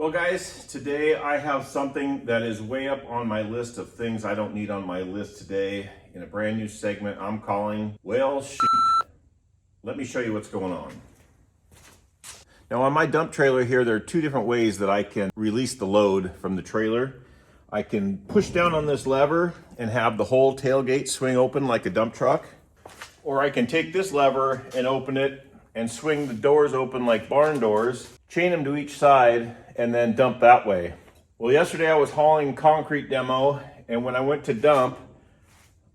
Well guys, today I have something that is way up on my list of things I don't need on my list today in a brand new segment I'm calling Well Shoot. Let me show you what's going on. Now on my dump trailer here, there are two different ways that I can release the load from the trailer. I can push down on this lever and have the whole tailgate swing open like a dump truck. Or I can take this lever and open it and swing the doors open like barn doors, chain them to each side, and then dump that way. Well, yesterday I was hauling concrete demo, and when I went to dump,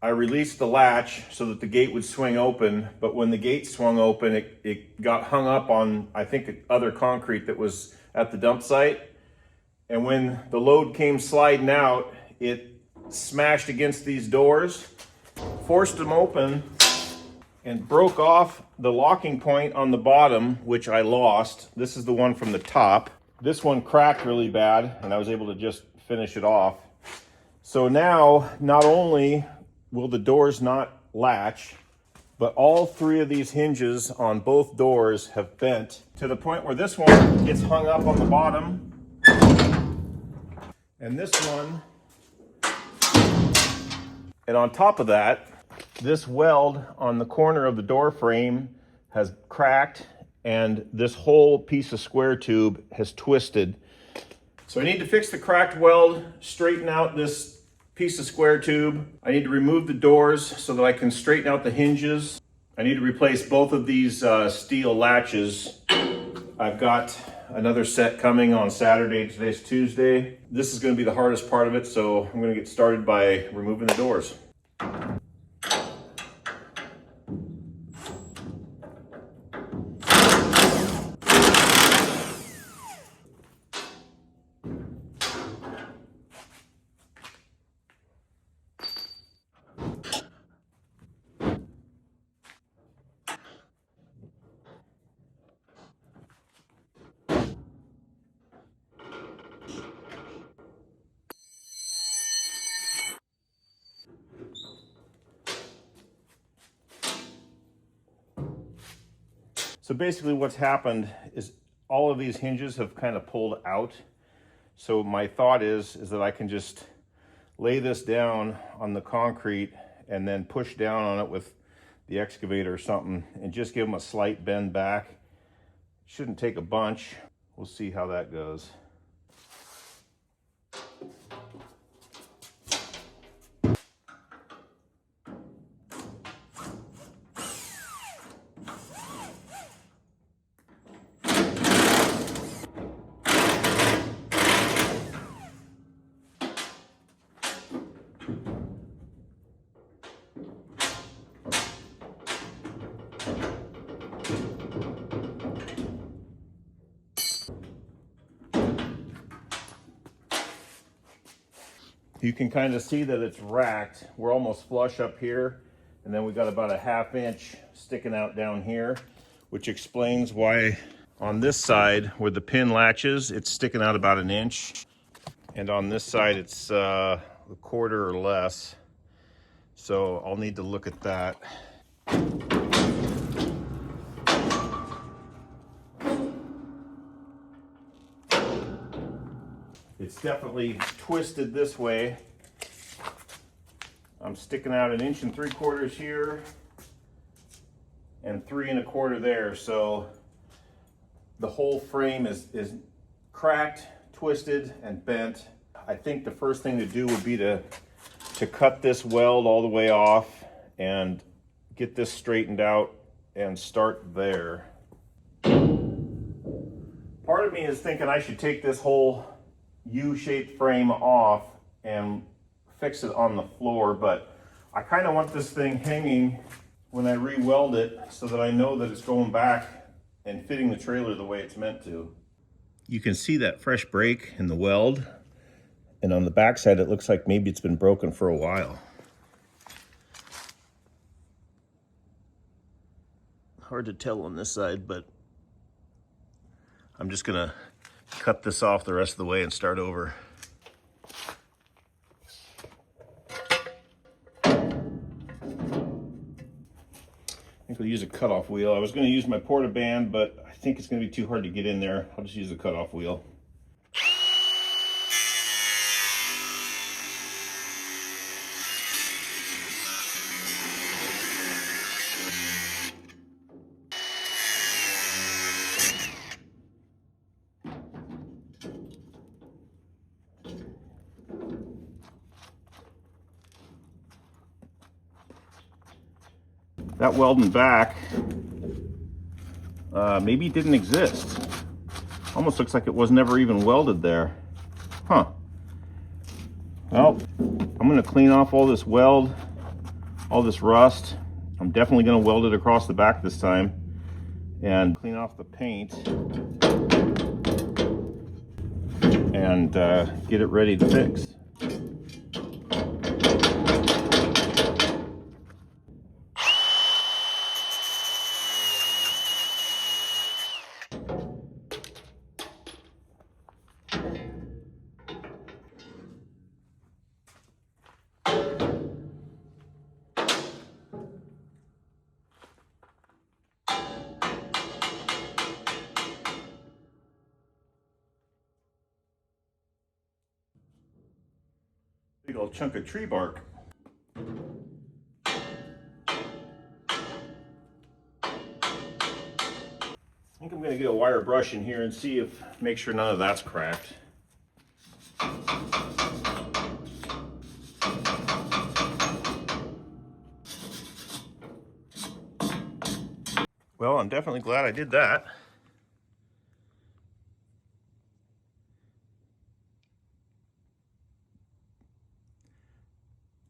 I released the latch so that the gate would swing open, but when the gate swung open, it got hung up on, I think, other concrete that was at the dump site. And when the load came sliding out, it smashed against these doors, forced them open, and broke off the locking point on the bottom, which I lost. This is the one from the top. This one cracked really bad, and I was able to just finish it off. So now, not only will the doors not latch, but all three of these hinges on both doors have bent to the point where this one gets hung up on the bottom, and this one, and on top of that, this weld on the corner of the door frame has cracked, and this whole piece of square tube has twisted. So I need to fix the cracked weld, straighten out this piece of square tube. I need to remove the doors so that I can straighten out the hinges. I need to replace both of these steel latches. I've got another set coming on Saturday. Today's Tuesday. This is going to be the hardest part of it, so I'm going to get started by removing the doors. So basically what's happened is all of these hinges have kind of pulled out. So my thought is that I can just lay this down on the concrete and then push down on it with the excavator or something and just give them a slight bend back. Shouldn't take a bunch. We'll see how that goes. You can kind of see that it's racked. We're almost flush up here, and then we got about a 1/2 inch sticking out down here, which explains why on this side where the pin latches, it's sticking out about 1 inch, and on this side it's a 1/4 or less. So I'll need to look at that. It's definitely twisted this way. I'm sticking out 1 3/4 inches here and 3 1/4 there. So the whole frame is cracked, twisted, and bent. I think the first thing to do would be to cut this weld all the way off and get this straightened out and start there. Part of me is thinking I should take this whole U-shaped frame off and fix it on the floor, but I kind of want this thing hanging when I re-weld it so that I know that it's going back and fitting the trailer the way it's meant to. You can see that fresh break in the weld, and on the back side it looks like maybe it's been broken for a while. Hard to tell on this side, but I'm just gonna cut this off the rest of the way and start over. I think we'll use a cutoff wheel. I was going to use my porta band, but I think it's going to be too hard to get in there. I'll just use a cutoff wheel. that welding back maybe didn't exist. Almost looks like it was never even welded there. Huh. Well, I'm gonna clean off all this weld, all this rust. I'm definitely gonna weld it across the back this time and clean off the paint and get it ready to fix. Big old chunk of tree bark. I think I'm gonna get a wire brush in here and see if, make sure none of that's cracked. Well, I'm definitely glad I did that.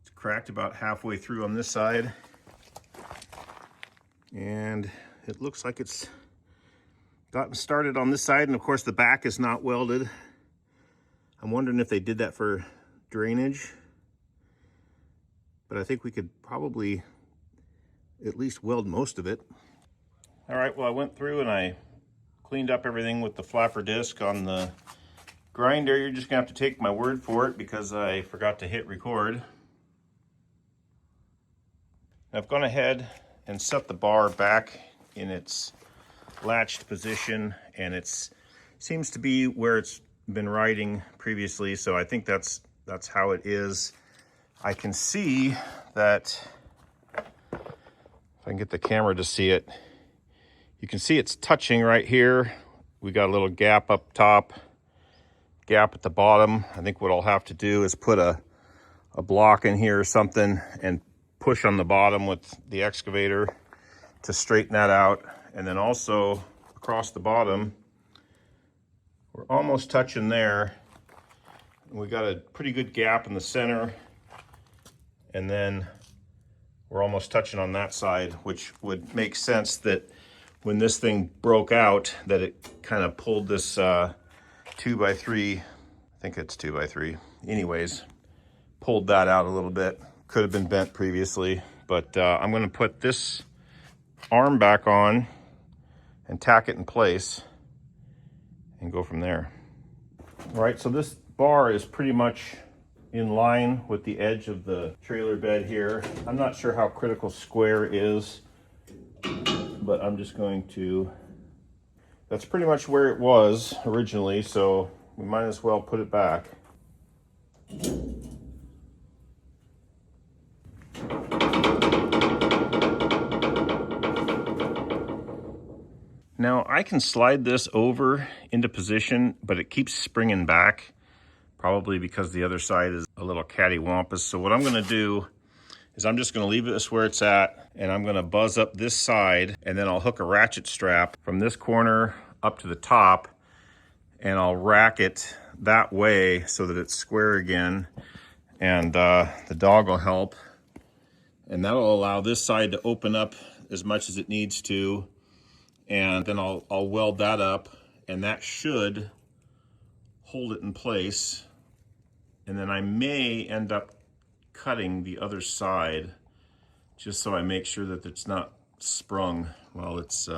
It's cracked about halfway through on this side. And it looks like it's gotten started on this side, and of course the back is not welded. I'm wondering if they did that for drainage, but I think we could probably at least weld most of it. All right, well, I went through and I cleaned up everything with the flapper disc on the grinder. You're just gonna have to take my word for it because I forgot to hit record. I've gone ahead and set the bar back in its latched position, and it seems to be where it's been riding previously, so I think that's how it is. I can see that, if I can get the camera to see it, you can see it's touching right here. We got a little gap up top, gap at the bottom. I think what I'll have to do is put a block in here or something and push on the bottom with the excavator to straighten that out. And then also across the bottom, we're almost touching there. We got a pretty good gap in the center, and then we're almost touching on that side, which would make sense that when this thing broke out, that it kind of pulled this 2x3, I think it's 2x3. Anyways, pulled that out a little bit. Could have been bent previously, but I'm gonna put this arm back on and tack it in place and go from there. All right, so this bar is pretty much in line with the edge of the trailer bed here. I'm not sure how critical square is, but I'm just going to, that's pretty much where it was originally, so we might as well put it back. Now I can slide this over into position, but it keeps springing back, probably because the other side is a little cattywampus. So what I'm gonna do is I'm just gonna leave this where it's at, and I'm gonna buzz up this side, and then I'll hook a ratchet strap from this corner up to the top, and I'll rack it that way so that it's square again, and the dog will help. And that'll allow this side to open up as much as it needs to, and then I'll weld that up, and that should hold it in place. And then I may end up cutting the other side just so I make sure that it's not sprung while it's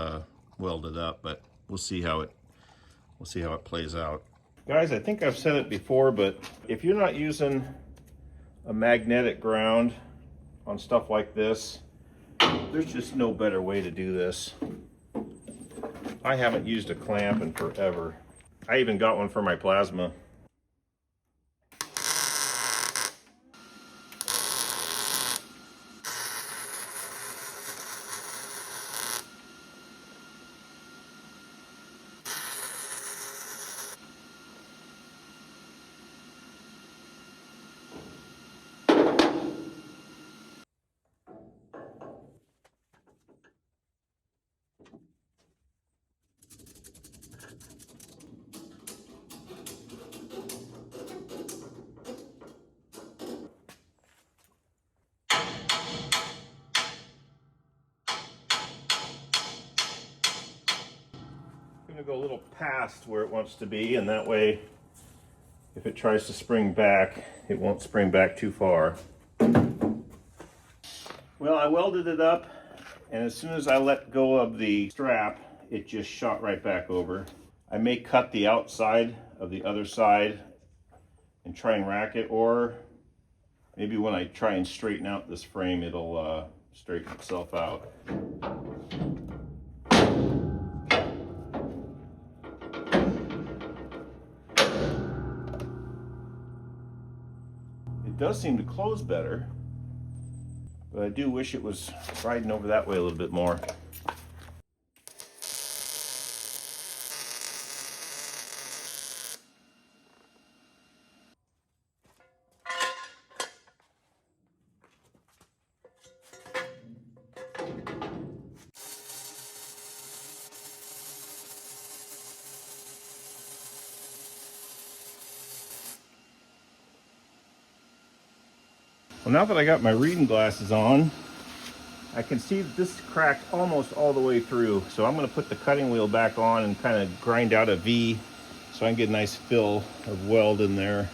welded up, but we'll see how it plays out. Guys, I think I've said it before, but if you're not using a magnetic ground on stuff like this, there's just no better way to do this. I haven't used a clamp in forever. I even got one for my plasma. go a little past where it wants to be, and that way if it tries to spring back, it won't spring back too far. Well, I welded it up, and as soon as I let go of the strap, it just shot right back over. I may cut the outside of the other side and try and rack it, or maybe when I try and straighten out this frame, it'll straighten itself out. It does seem to close better, but I do wish it was riding over that way a little bit more. Well, now that I got my reading glasses on, I can see that this is cracked almost all the way through. So I'm going to put the cutting wheel back on and kind of grind out a V so I can get a nice fill of weld in there.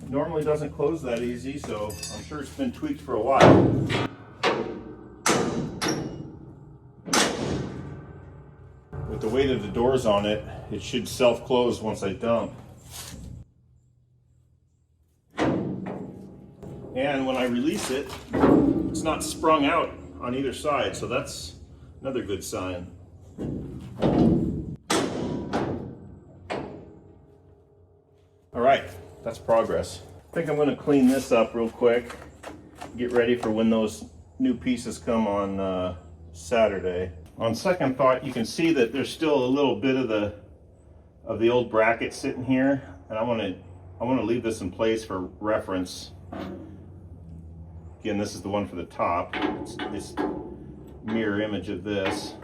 Normally doesn't close that easy, so I'm sure it's been tweaked for a while. With the weight of the doors on it, it should self-close once I dump. And when I release it, it's not sprung out on either side, so that's another good sign. All right, that's progress. I think I'm going to clean this up real quick, get ready for when those new pieces come on Saturday. On second thought, you can see that there's still a little bit of the old bracket sitting here, and I want to leave this in place for reference. Again, this is the one for the top. It's mirror image of this.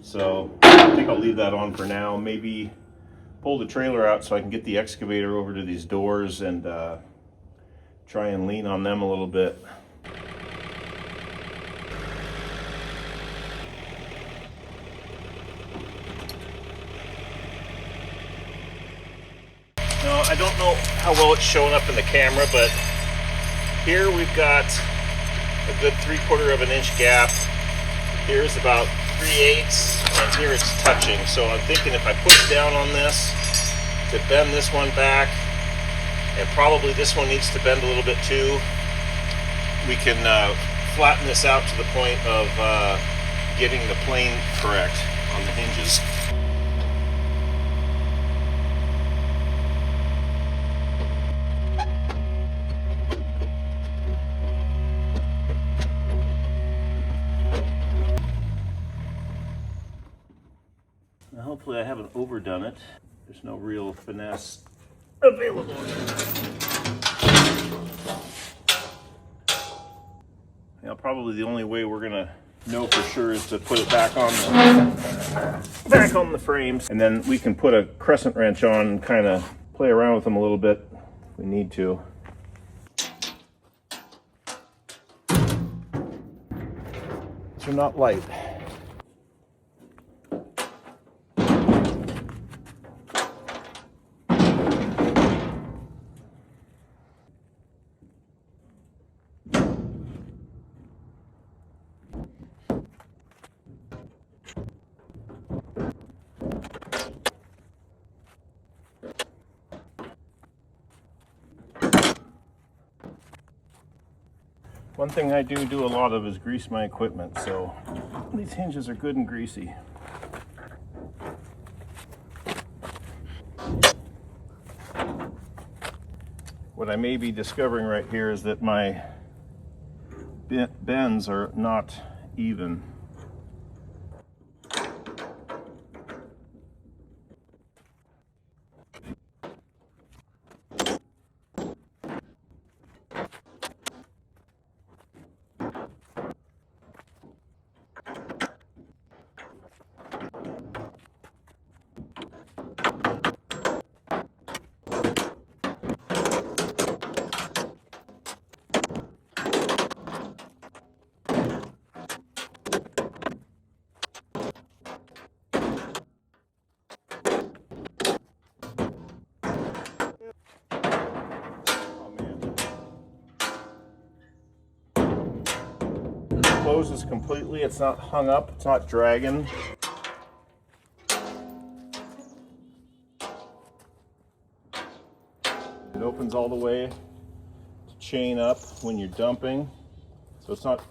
So I think I'll leave that on for now. Maybe pull the trailer out so I can get the excavator over to these doors and try and lean on them a little bit. Now, I don't know how well it's showing up in the camera, but here we've got a good 3/4 of an inch gap. Here's about 3/8, and here it's touching. So I'm thinking if I push down on this to bend this one back, and probably this one needs to bend a little bit too, we can flatten this out to the point of getting the plane correct on the hinges. Hopefully I haven't overdone it. There's no real finesse available. Now, probably the only way we're gonna know for sure is to put it back on the frames, and then we can put a crescent wrench on and kind of play around with them a little bit if we need to. They're not light. One thing I do a lot of is grease my equipment, so these hinges are good and greasy. What I may be discovering right here is that my bends are not even. closes completely. It's not hung up, it's not dragging. It opens all the way to chain up when you're dumping. So it's not,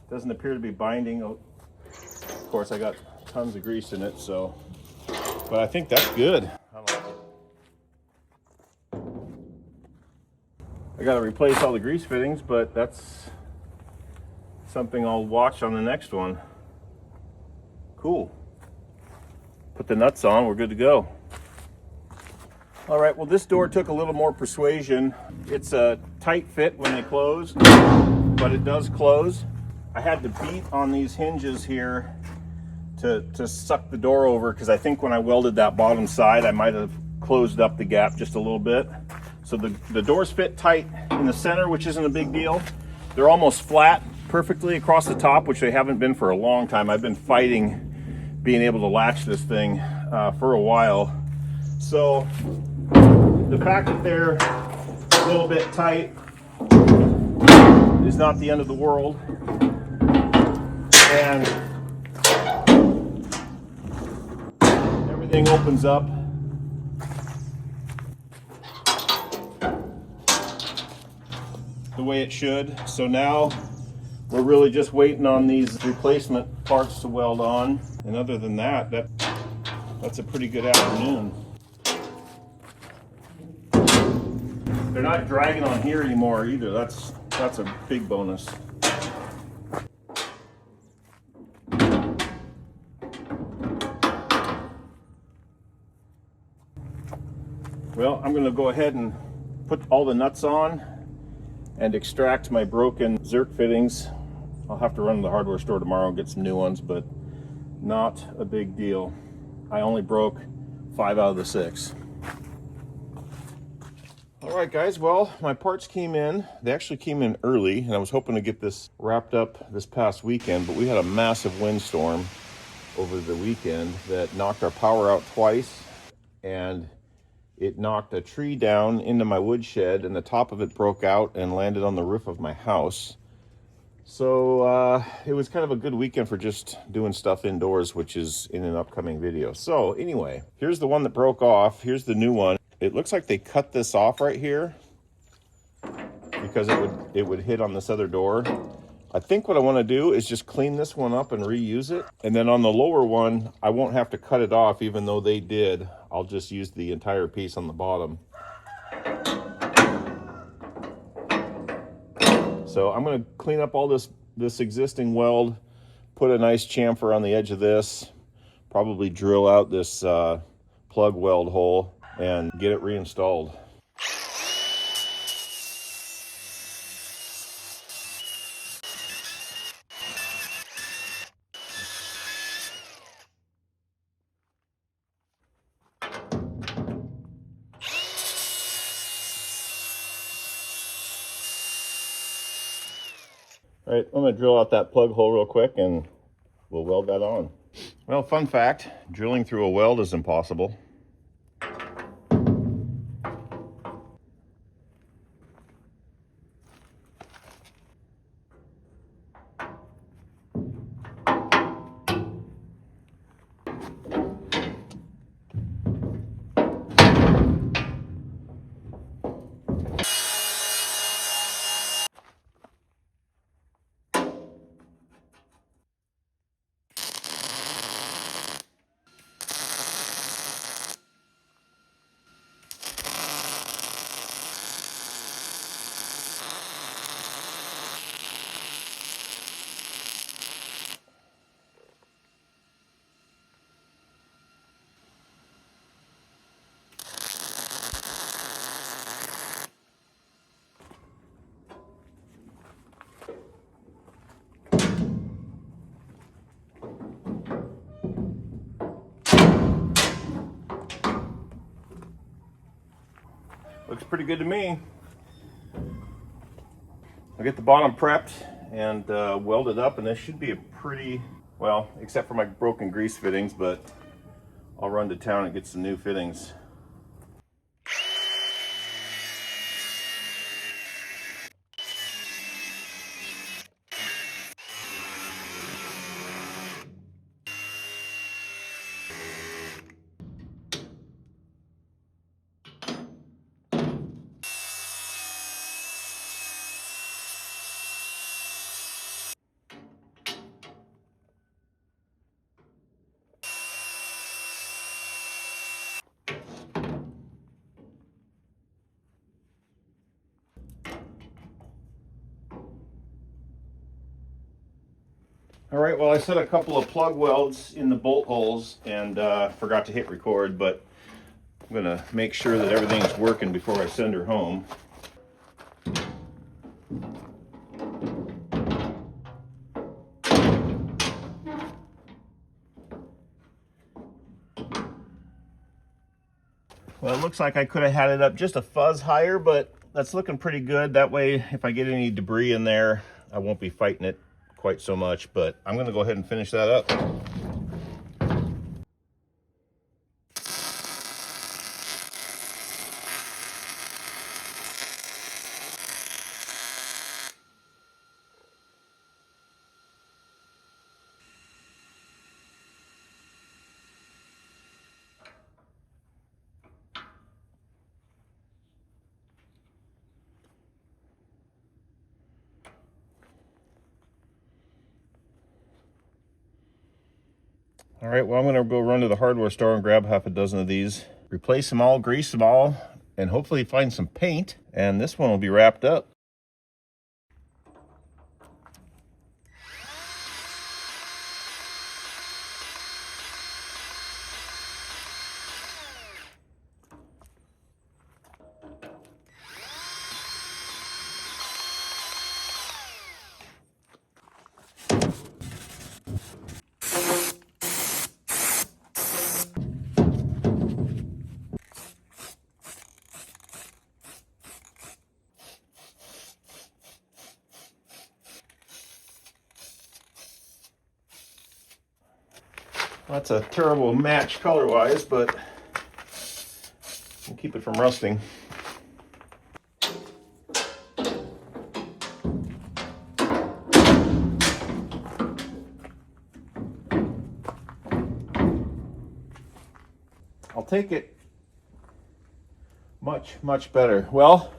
doesn't appear to be binding. Of course, I got tons of grease in it, so, but I think that's good. I like it. I got to replace all the grease fittings, but that's something I'll watch on the next one. Cool. Put the nuts on, we're good to go. All right, well, this door took a little more persuasion. It's a tight fit when they close, but it does close. I had to beat on these hinges here to suck the door over, because I think when I welded that bottom side, I might have closed up the gap just a little bit. So the doors fit tight in the center, which isn't a big deal. They're almost flat perfectly across the top, which they haven't been for a long time. I've been fighting being able to latch this thing for a while. So the fact that they're a little bit tight is not the end of the world. And everything opens up. The way it should. So now we're really just waiting on these replacement parts to weld on. And other than that, that's a pretty good afternoon. They're not dragging on here anymore either. That's a big bonus. Well, I'm going to go ahead and put all the nuts on and extract my broken Zerk fittings. I'll have to run to the hardware store tomorrow and get some new ones, but not a big deal. I only broke 5 out of the 6. All right, guys, well, my parts came in. They actually came in early, and I was hoping to get this wrapped up this past weekend, but we had a massive windstorm over the weekend that knocked our power out twice, and it knocked a tree down into my woodshed, and the top of it broke out and landed on the roof of my house. So it was kind of a good weekend for just doing stuff indoors, which is in an upcoming video. So anyway, here's the one that broke off. Here's the new one. It looks like they cut this off right here because it would hit on this other door. I think what I want to do is just clean this one up and reuse it. And then on the lower one, I won't have to cut it off, even though they did. I'll just use the entire piece on the bottom. So I'm going to clean up all this existing weld, put a nice chamfer on the edge of this, probably drill out this plug weld hole and get it reinstalled. All right, I'm going to drill out that plug hole real quick and we'll weld that on. Well, fun fact, drilling through a weld is impossible. Looks pretty good to me. I'll get the bottom prepped and welded up, and this should be a pretty, well, except for my broken grease fittings, but I'll run to town and get some new fittings. All right, well, I set a couple of plug welds in the bolt holes and forgot to hit record, but I'm gonna make sure that everything's working before I send her home. Well, it looks like I could have had it up just a fuzz higher, but that's looking pretty good. That way, if I get any debris in there, I won't be fighting it quite so much, but I'm gonna go ahead and finish that up. All right, well, I'm gonna go run to the hardware store and grab half a dozen of these, replace them all, grease them all, and hopefully find some paint, and this one will be wrapped up. That's a terrible match color-wise, but we'll keep it from rusting. I'll take it. Much better. Well,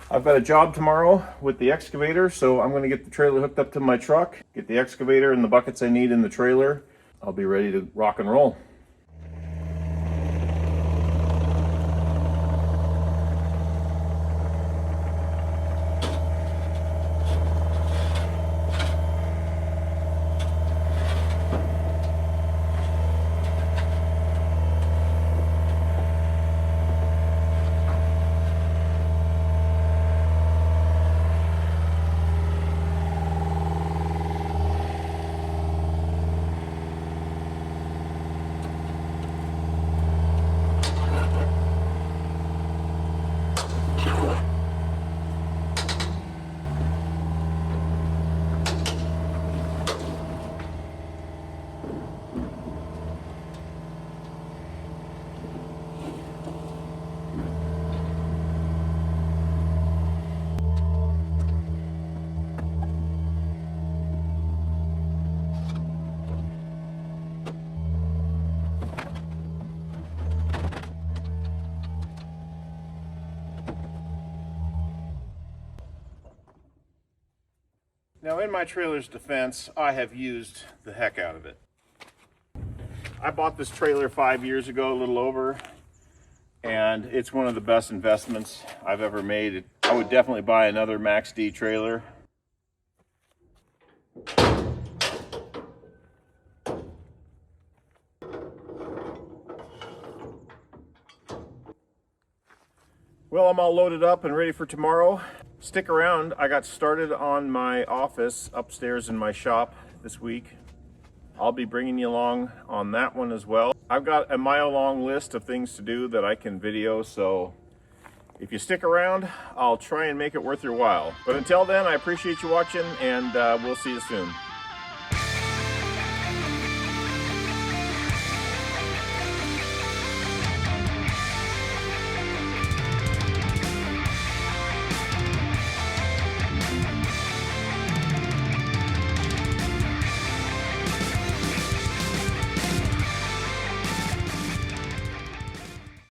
I've got a job tomorrow with the excavator, so I'm going to get the trailer hooked up to my truck, get the excavator and the buckets I need in the trailer. I'll be ready to rock and roll. Now, in my trailer's defense, I have used the heck out of it. I bought this trailer 5 years ago, a little over, and it's one of the best investments I've ever made. I would definitely buy another Max D trailer. Well, I'm all loaded up and ready for tomorrow. Stick around. I got started on my office upstairs in my shop this week. I'll be bringing you along on that one as well. I've got a mile-long list of things to do that I can video, so if you stick around, I'll try and make it worth your while. But until then, I appreciate you watching, and we'll see you soon.